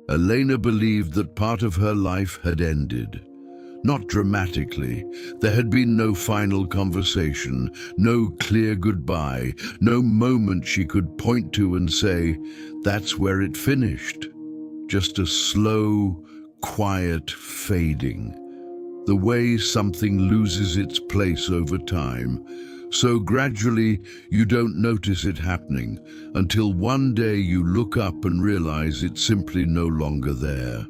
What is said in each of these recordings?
Elena believed that part of her life had ended. Not dramatically. There had been no final conversation, no clear goodbye, no moment she could point to and say, "That's where it finished." Just a slow, quiet fading. The way something loses its place over time. So gradually, you don't notice it happening until one day you look up and realize it's simply no longer there.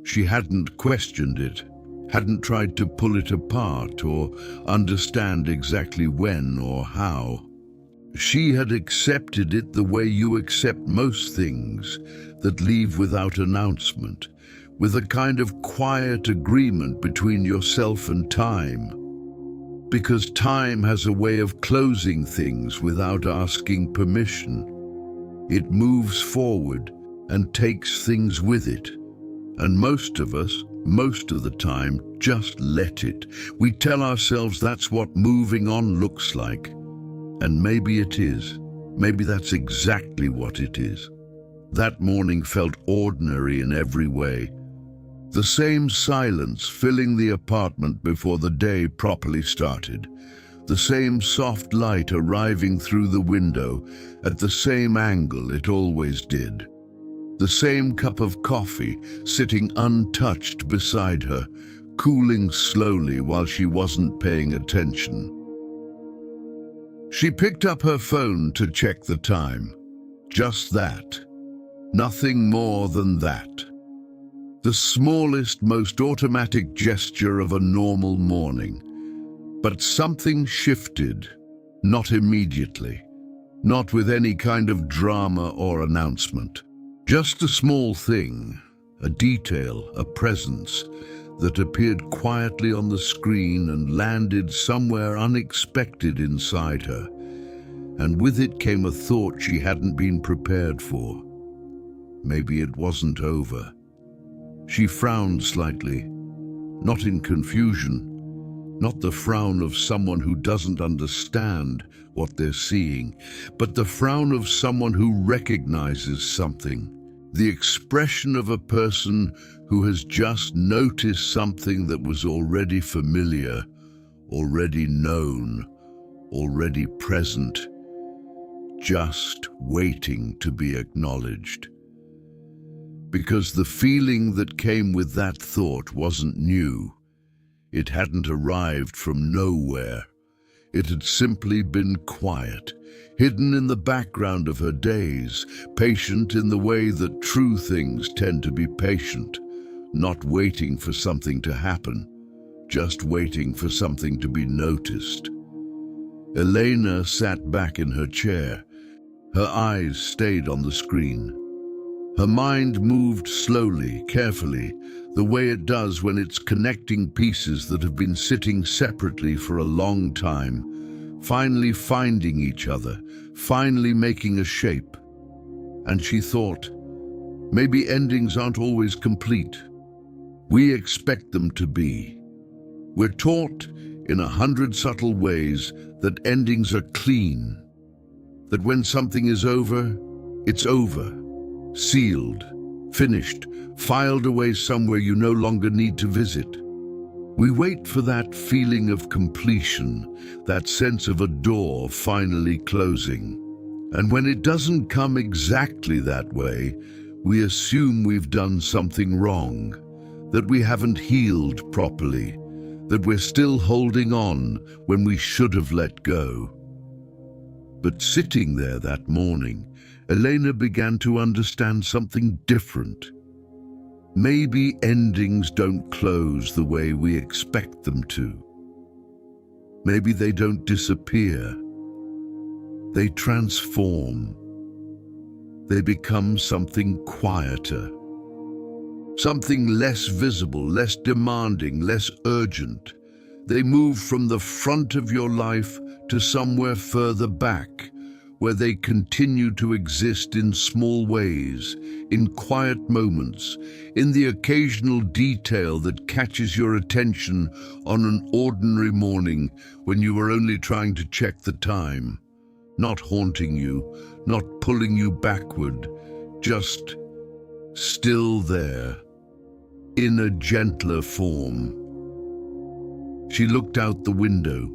She hadn't questioned it, hadn't tried to pull it apart or understand exactly when or how. She had accepted it the way you accept most things that leave without announcement, with a kind of quiet agreement between yourself and time. Because time has a way of closing things without asking permission. It moves forward and takes things with it. And most of us, most of the time, just let it. We tell ourselves that's what moving on looks like. And maybe it is. Maybe that's exactly what it is. That morning felt ordinary in every way. The same silence filling the apartment before the day properly started. The same soft light arriving through the window at the same angle it always did. The same cup of coffee sitting untouched beside her, cooling slowly while she wasn't paying attention. She picked up her phone to check the time. Just that. Nothing more than that. The smallest, most automatic gesture of a normal morning. But something shifted, not immediately, not with any kind of drama or announcement. Just a small thing, a detail, a presence that appeared quietly on the screen and landed somewhere unexpected inside her. And with it came a thought she hadn't been prepared for. Maybe it wasn't over. She frowned slightly, not in confusion, not the frown of someone who doesn't understand what they're seeing, but the frown of someone who recognizes something, the expression of a person who has just noticed something that was already familiar, already known, already present, just waiting to be acknowledged. Because the feeling that came with that thought wasn't new. It hadn't arrived from nowhere. It had simply been quiet, hidden in the background of her days, patient in the way that true things tend to be patient, not waiting for something to happen, just waiting for something to be noticed. Elena sat back in her chair. Her eyes stayed on the screen. Her mind moved slowly, carefully, the way it does when it's connecting pieces that have been sitting separately for a long time, finally finding each other, finally making a shape. And she thought, maybe endings aren't always complete. We expect them to be. We're taught in 100 subtle ways that endings are clean, that when something is over, it's over. Sealed, finished, filed away somewhere you no longer need to visit. We wait for that feeling of completion, that sense of a door finally closing. And when it doesn't come exactly that way, we assume we've done something wrong, that we haven't healed properly, that we're still holding on when we should have let go. But sitting there that morning, Elena began to understand something different. Maybe endings don't close the way we expect them to. Maybe they don't disappear. They transform. They become something quieter. Something less visible, less demanding, less urgent. They move from the front of your life to somewhere further back, where they continue to exist in small ways, in quiet moments, in the occasional detail that catches your attention on an ordinary morning when you are only trying to check the time, not haunting you, not pulling you backward, just still there, in a gentler form. She looked out the window.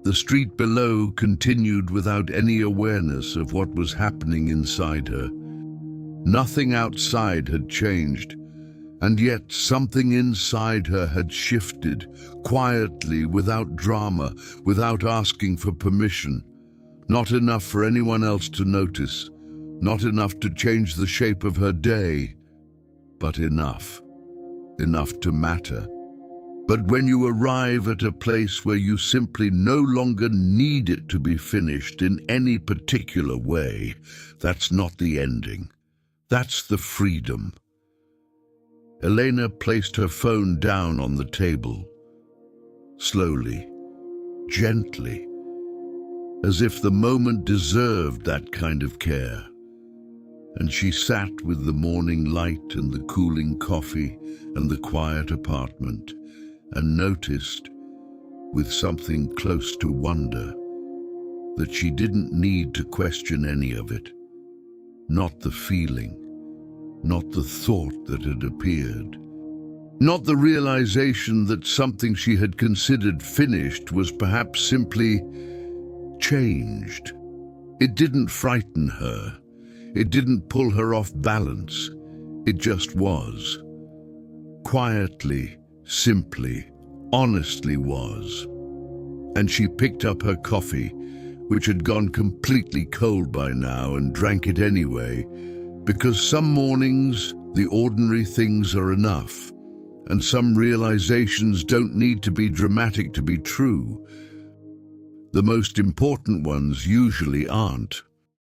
The street below continued without any awareness of what was happening inside her. Nothing outside had changed, and yet something inside her had shifted, quietly, without drama, without asking for permission. Not enough for anyone else to notice, not enough to change the shape of her day, but enough to matter. But when you arrive at a place where you simply no longer need it to be finished in any particular way, that's not the ending. That's the freedom. Elena placed her phone down on the table, slowly, gently, as if the moment deserved that kind of care. And she sat with the morning light and the cooling coffee and the quiet apartment, and noticed, with something close to wonder, that she didn't need to question any of it. Not the feeling, not the thought that had appeared, not the realization that something she had considered finished was perhaps simply changed. It didn't frighten her. It didn't pull her off balance. It just was. Quietly, simply, honestly was. And she picked up her coffee, which had gone completely cold by now, and drank it anyway, because some mornings the ordinary things are enough, and some realizations don't need to be dramatic to be true. The most important ones usually aren't.